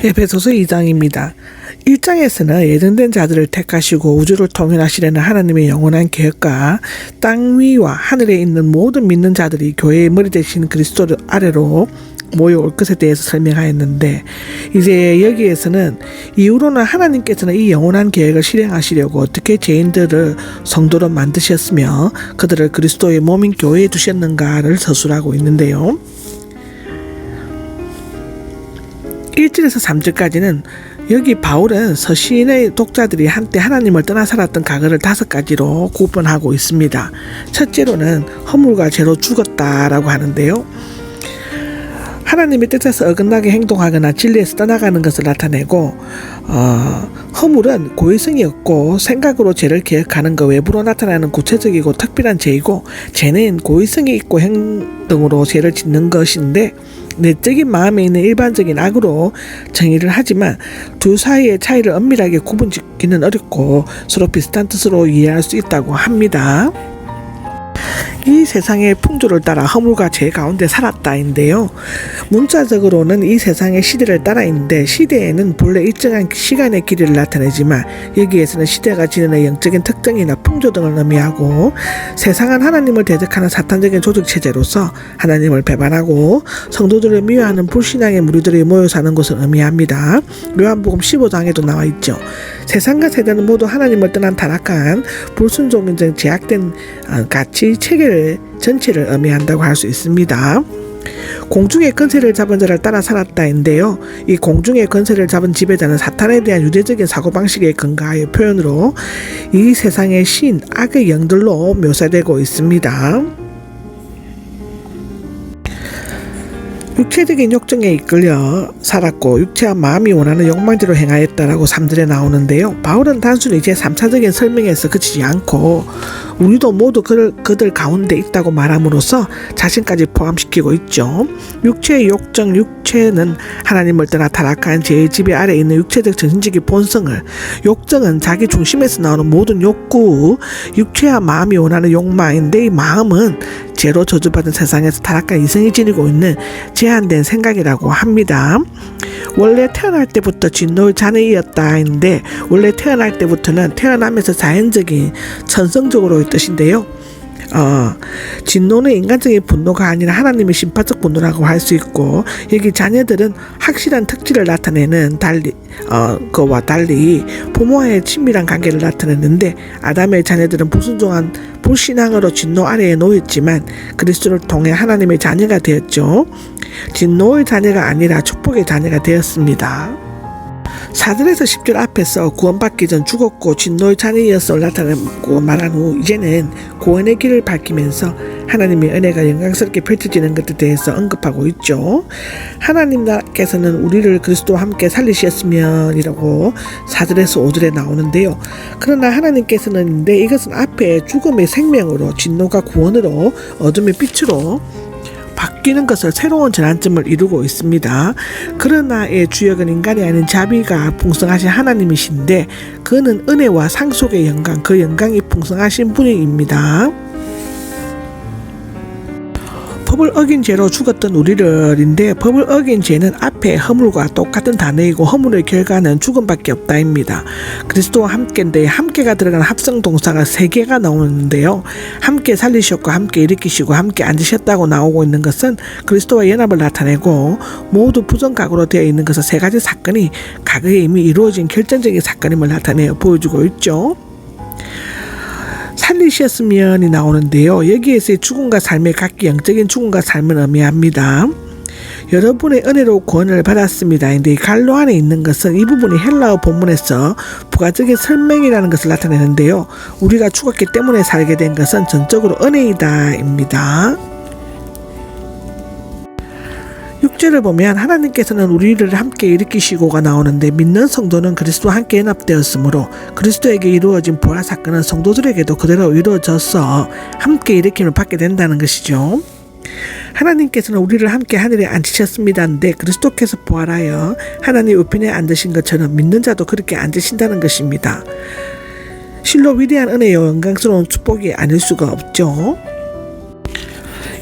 에베소서 2장입니다. 1장에서는 예정된 자들을 택하시고 우주를 통일하시려는 하나님의 영원한 계획과 땅 위와 하늘에 있는 모든 믿는 자들이 교회의 머리 되신 그리스도 아래로 모여올 것에 대해서 설명하였는데, 이제 여기에서는 이후로는 하나님께서는 이 영원한 계획을 실행하시려고 어떻게 죄인들을 성도로 만드셨으며 그들을 그리스도의 몸인 교회에 두셨는가를 서술하고 있는데요. 1절에서 3절까지는 여기 바울은 서신의 독자들이 한때 하나님을 떠나 살았던 과거를 5가지로 구분하고 있습니다. 첫째로는 허물과 죄로 죽었다라고 하는데요. 하나님의 뜻에서 어긋나게 행동하거나 진리에서 떠나가는 것을 나타내고, 허물은 고의성이 없고 생각으로 죄를 기억하는 것 외부로 나타나는 구체적이고 특별한 죄이고, 죄는 고의성이 있고 행동으로 죄를 짓는 것인데 내적인 마음에 있는 일반적인 악으로 정의를 하지만 두 사이의 차이를 엄밀하게 구분짓기는 어렵고 서로 비슷한 뜻으로 이해할 수 있다고 합니다. 이 세상의 풍조를 따라 허물과 죄 가운데 살았다인데요. 문자적으로는 이 세상의 시대를 따라있는데, 시대에는 본래 일정한 시간의 길이를 나타내지만 여기에서는 시대가 지니는 영적인 특징이나 풍조 등을 의미하고, 세상은 하나님을 대적하는 사탄적인 조직체제로서 하나님을 배반하고 성도들을 미워하는 불신앙의 무리들이 모여 사는 것을 의미합니다. 요한복음 15장에도 나와 있죠. 세상과 세대는 모두 하나님을 떠난 타락한 불순종적 제약된 가치 체계 전체를 의미한다고 할 수 있습니다. 공중의 권세를 잡은 자를 따라 살았다인데요. 이 공중의 권세를 잡은 지배자는 사탄에 대한 유대적인 사고방식에 근거하여 표현으로 이 세상의 신, 악의 영들로 묘사되고 있습니다. 육체적인 욕정에 이끌려 살았고 육체와 마음이 원하는 욕망대로 행하였다라고 3절에 나오는데요. 바울은 단순히 제3차적인 설명에서 그치지 않고 우리도 모두 그들 가운데 있다고 말함으로써 자신까지 포함시키고 있죠. 육체의 욕정, 육체는 하나님을 떠나 타락한 죄의 지배 아래 있는 육체적 정신적인 본성을, 욕정은 자기 중심에서 나오는 모든 욕구, 육체와 마음이 원하는 욕망인데, 이 마음은 죄로 저주받은 세상에서 타락한 이성이 지니고 있는 제한된 생각이라고 합니다. 원래 태어날 때부터 진노의 자녀이었다 했는데, 원래 태어날 때부터는 태어나면서 자연적인 천성적으로의 뜻인데요. 진노는 인간적인 분노가 아니라 하나님의 심판적 분노라고 할 수 있고, 여기 자녀들은 확실한 특질을 나타내는 그와 달리 부모와의 친밀한 관계를 나타내는데, 아담의 자녀들은 불순종한 불신앙으로 진노 아래에 놓였지만 그리스도를 통해 하나님의 자녀가 되었죠. 진노의 자녀가 아니라 축복의 자녀가 되었습니다. 4절에서 10절 앞에서 구원받기 전 죽었고 진노의 자녀였음을 나타내고 말한 후, 이제는 구원의 길을 밝히면서 하나님의 은혜가 영광스럽게 펼쳐지는 것에 대해서 언급하고 있죠. 하나님께서는 우리를 그리스도와 함께 살리셨으면이라고 4절에서 5절에 나오는데요. 그러나 하나님께서는 이것은 앞에 죽음의 생명으로, 진노가 구원으로, 어둠의 빛으로 바뀌는 것을 새로운 전환점을 이루고 있습니다. 그러나의 주역은 인간이 아닌 자비가 풍성하신 하나님이신데, 그는 은혜와 상속의 영광, 그 영광이 풍성하신 분입니다. 법을 어긴 죄로 죽었던 우리들인데, 법을 어긴 죄는 앞에 허물과 똑같은 단어이고 허물의 결과는 죽음밖에 없다입니다. 그리스도와 함께인데 함께가 들어간 합성 동사가 3개가 나오는데요. 함께 살리셨고 함께 일으키시고 함께 앉으셨다고 나오고 있는 것은 그리스도와 연합을 나타내고, 모두 부정각으로 되어 있는 것은 3가지 사건이 과거에 이미 이루어진 결정적인 사건임을 나타내어 보여주고 있죠. 살리셨으면이 나오는데요. 여기에서의 죽음과 삶의 각기 영적인 죽음과 삶을 의미합니다. 여러분의 은혜로 구원을 받았습니다. 근데 갈로 안에 있는 것은 이 부분이 헬라어 본문에서 부가적인 설명이라는 것을 나타내는데요. 우리가 죽었기 때문에 살게 된 것은 전적으로 은혜이다입니다. 6절을 보면 하나님께서는 우리를 함께 일으키시고가 나오는데, 믿는 성도는 그리스도와 함께 연합되었으므로 그리스도에게 이루어진 부활 사건은 성도들에게도 그대로 이루어져서 함께 일으킴을 받게 된다는 것이죠. 하나님께서는 우리를 함께 하늘에 앉히셨습니다인데, 그리스도께서 부활하여 하나님 우편에 앉으신 것처럼 믿는 자도 그렇게 앉으신다는 것입니다. 실로 위대한 은혜요 영광스러운 축복이 아닐 수가 없죠.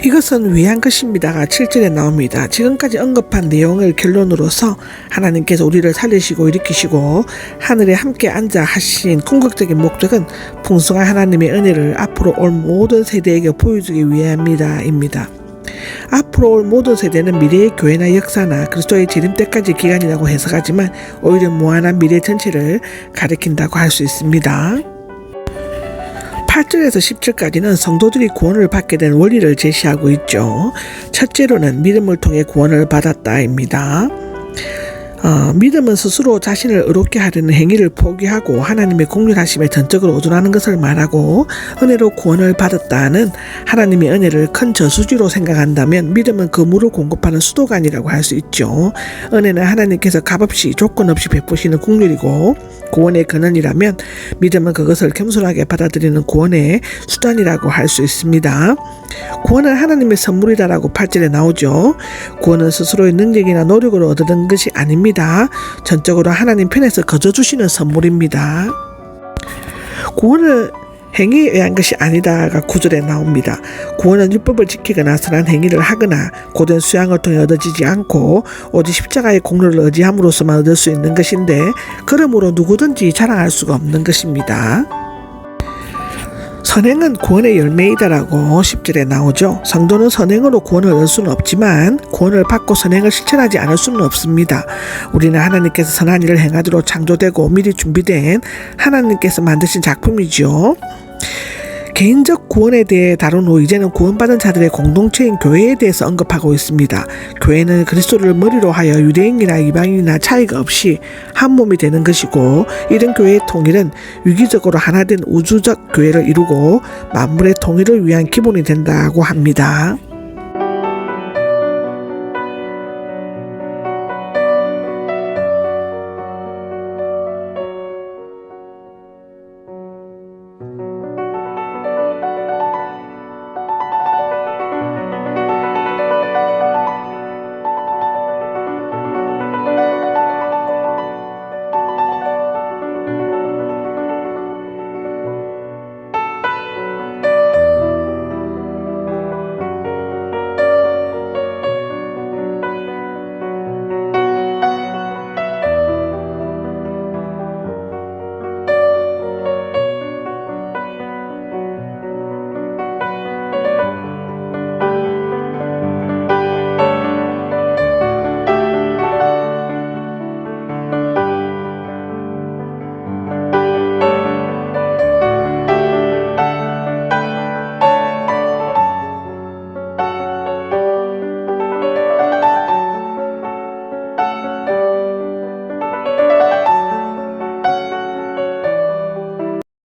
이것은 위한 것입니다가 7절에 나옵니다. 지금까지 언급한 내용을 결론으로서 하나님께서 우리를 살리시고 일으키시고 하늘에 함께 앉아 하신 궁극적인 목적은 풍성한 하나님의 은혜를 앞으로 올 모든 세대에게 보여주기 위함이다입니다. 앞으로 올 모든 세대는 미래의 교회나 역사나 그리스도의 재림 때까지 기간이라고 해석하지만 오히려 무한한 미래 전체를 가리킨다고 할 수 있습니다. 8절에서 10절까지는 성도들이 구원을 받게 된 원리를 제시하고 있죠. 첫째로는 믿음을 통해 구원을 받았다입니다. 믿음은 스스로 자신을 의롭게 하려는 행위를 포기하고 하나님의 공률하심에 전적으로 의존하는 것을 말하고, 은혜로 구원을 받았다는 하나님의 은혜를 큰 저수지로 생각한다면 믿음은 그물을 공급하는 수도관이라고 할 수 있죠. 은혜는 하나님께서 값없이 조건 없이 베푸시는 공률이고 구원의 근원이라면 믿음은 그것을 겸손하게 받아들이는 구원의 수단이라고 할 수 있습니다. 구원은 하나님의 선물이다라고 8절에 나오죠. 구원은 스스로의 능력이나 노력으로 얻은 것이 아닙니다. 전적으로 하나님 편에서 거저주시는 선물입니다. 구원은 행위에 의한 것이 아니다가 9절에 나옵니다. 구원은 율법을 지키거나 선한 행위를 하거나 고된 수양을 통해 얻어지지 않고 오직 십자가의 공로를 의지함으로써만 얻을 수 있는 것인데, 그러므로 누구든지 자랑할 수가 없는 것입니다. 선행은 구원의 열매이다라고 10절에 나오죠. 성도는 선행으로 구원을 얻을 수는 없지만 구원을 받고 선행을 실천하지 않을 수는 없습니다. 우리는 하나님께서 선한 일을 행하도록 창조되고 미리 준비된 하나님께서 만드신 작품이죠. 개인적 구원에 대해 다룬 후 이제는 구원받은 자들의 공동체인 교회에 대해서 언급하고 있습니다. 교회는 그리스도를 머리로 하여 유대인이나 이방인이나 차이가 없이 한 몸이 되는 것이고, 이런 교회의 통일은 유기적으로 하나된 우주적 교회를 이루고 만물의 통일을 위한 기본이 된다고 합니다.